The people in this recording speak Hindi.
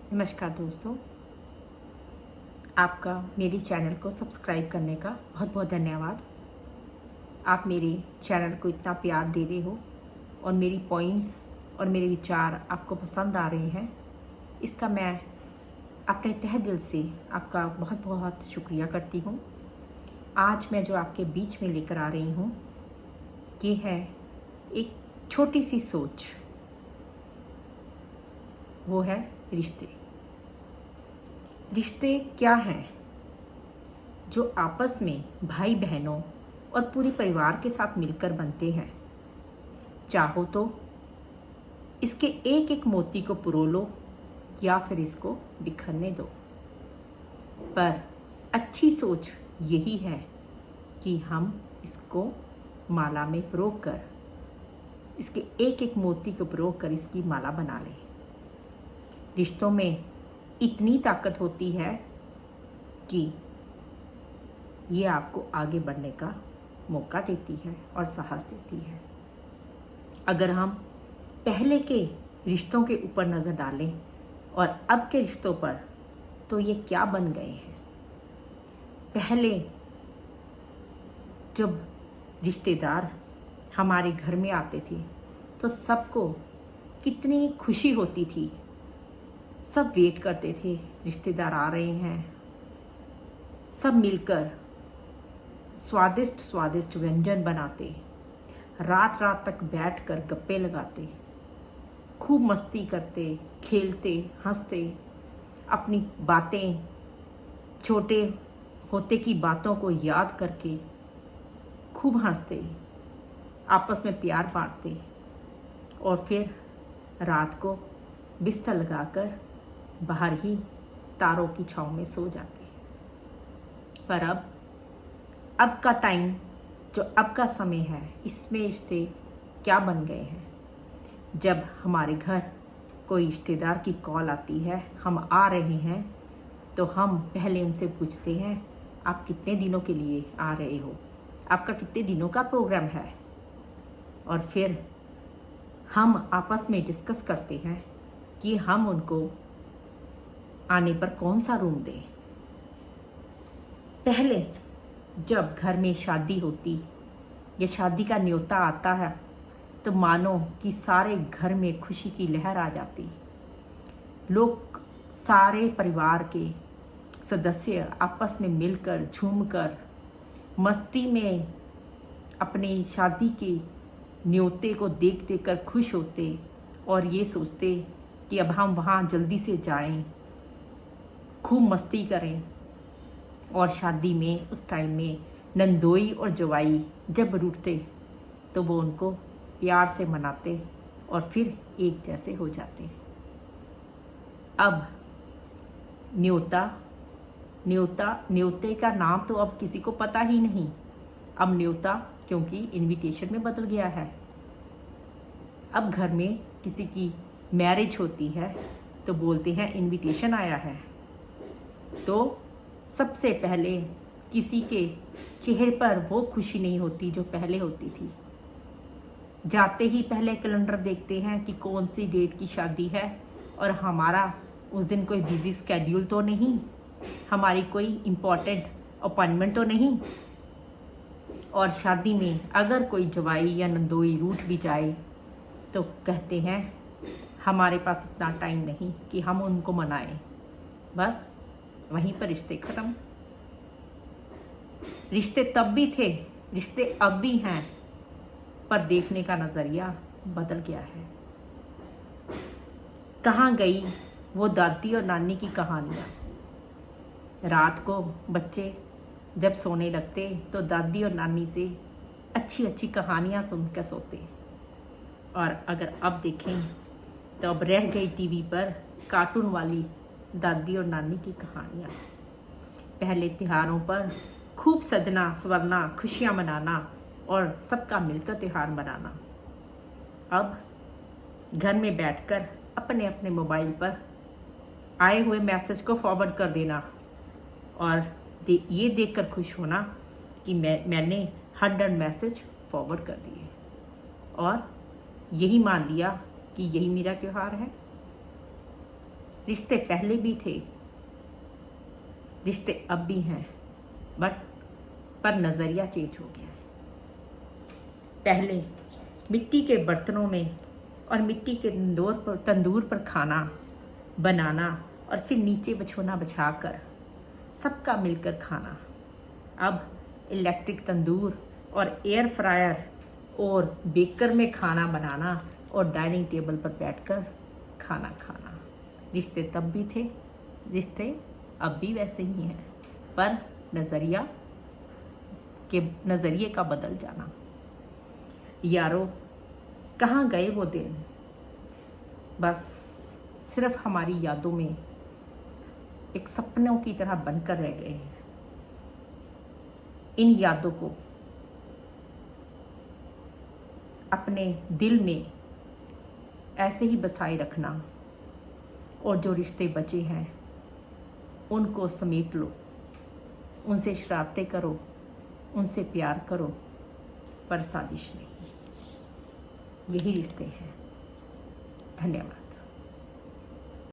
नमस्कार दोस्तों, आपका मेरे चैनल को सब्सक्राइब करने का बहुत बहुत धन्यवाद। आप मेरे चैनल को इतना प्यार दे रहे हो और मेरी पॉइंट्स और मेरे विचार आपको पसंद आ रहे हैं, इसका मैं अपने तहे दिल से आपका बहुत बहुत शुक्रिया करती हूँ। आज मैं जो आपके बीच में लेकर आ रही हूँ, ये है एक छोटी सी सोच, वो है रिश्ते। रिश्ते क्या हैं जो आपस में भाई बहनों और पूरी परिवार के साथ मिलकर बनते हैं। चाहो तो इसके एक एक मोती को पुरो लो या फिर इसको बिखरने दो, पर अच्छी सोच यही है कि हम इसको माला में परोग कर, इसके एक एक मोती को परोग कर इसकी माला बना लें। रिश्तों में इतनी ताकत होती है कि ये आपको आगे बढ़ने का मौका देती है और साहस देती है। अगर हम पहले के रिश्तों के ऊपर नज़र डालें और अब के रिश्तों पर, तो ये क्या बन गए हैं। पहले जब रिश्तेदार हमारे घर में आते थे तो सबको कितनी खुशी होती थी। सब वेट करते थे, रिश्तेदार आ रहे हैं। सब मिलकर स्वादिष्ट स्वादिष्ट व्यंजन बनाते, रात रात तक बैठकर गप्पे लगाते, खूब मस्ती करते, खेलते, हंसते, अपनी बातें, छोटे होते की बातों को याद करके खूब हंसते, आपस में प्यार बांटते और फिर रात को बिस्तर लगाकर बाहर ही तारों की छांव में सो जाते। पर अब का टाइम, जो अब का समय है, इसमें रिश्ते क्या बन गए हैं। जब हमारे घर कोई रिश्तेदार की कॉल आती है, हम आ रहे हैं, तो हम पहले उनसे पूछते हैं, आप कितने दिनों के लिए आ रहे हो, आपका कितने दिनों का प्रोग्राम है। और फिर हम आपस में डिस्कस करते हैं कि हम उनको आने पर कौन सा रूम दें। पहले जब घर में शादी होती या शादी का न्योता आता है, तो मानो कि सारे घर में खुशी की लहर आ जाती। लोग, सारे परिवार के सदस्य आपस में मिलकर, झूमकर, मस्ती में अपनी शादी के न्योते को देख देख कर खुश होते और ये सोचते कि अब हम वहाँ जल्दी से जाएं, खूब मस्ती करें। और शादी में उस टाइम में नंदोई और जवाई जब रूठते तो वो उनको प्यार से मनाते और फिर एक जैसे हो जाते। अब न्योते का नाम तो अब किसी को पता ही नहीं। अब न्योता क्योंकि इनविटेशन में बदल गया है। अब घर में किसी की मैरिज होती है तो बोलते हैं इनविटेशन आया है, तो सबसे पहले किसी के चेहरे पर वो खुशी नहीं होती जो पहले होती थी। जाते ही पहले कैलेंडर देखते हैं कि कौन सी डेट की शादी है और हमारा उस दिन कोई बिजी स्केड्यूल तो नहीं, हमारी कोई इम्पोर्टेंट अपॉइंटमेंट तो नहीं। और शादी में अगर कोई जवाई या नंदोई रूठ भी जाए तो कहते हैं हमारे पास इतना टाइम नहीं कि हम उनको मनाएं। बस वहीं पर रिश्ते खत्म। रिश्ते तब भी थे, रिश्ते अब भी हैं, पर देखने का नजरिया बदल गया है। कहाँ गई वो दादी और नानी की कहानियाँ। रात को बच्चे जब सोने लगते तो दादी और नानी से अच्छी अच्छी कहानियाँ सुनकर सोते। और अगर अब देखें तो अब रह गई टीवी पर कार्टून वाली दादी और नानी की कहानियाँ। पहले त्योहारों पर खूब सजना संवरना, खुशियाँ मनाना और सबका मिलकर त्यौहार मनाना। अब घर में बैठकर अपने अपने मोबाइल पर आए हुए मैसेज को फॉरवर्ड कर देना और ये देखकर खुश होना कि मैंने 100 मैसेज फॉरवर्ड कर दिए और यही मान लिया कि यही मेरा त्यौहार है। रिश्ते पहले भी थे, रिश्ते अब भी हैं, पर नज़रिया चेंज हो गया है। पहले मिट्टी के बर्तनों में और मिट्टी के तंदूर पर खाना बनाना और फिर नीचे बिछोना बिछाकर सबका मिलकर खाना। अब इलेक्ट्रिक तंदूर और एयर फ्रायर और बेकर में खाना बनाना और डाइनिंग टेबल पर बैठकर खाना खाना। रिश्ते तब भी थे, रिश्ते अब भी वैसे ही हैं, पर नज़रिए का बदल जाना। यारो, कहाँ गए वो दिन? बस सिर्फ हमारी यादों में एक सपनों की तरह बनकर रह गए हैं। इन यादों को अपने दिल में ऐसे ही बसाए रखना और जो रिश्ते बचे हैं उनको समेट लो, उनसे शरारतें करो, उनसे प्यार करो, पर साजिश नहीं। यही रिश्ते हैं। धन्यवाद।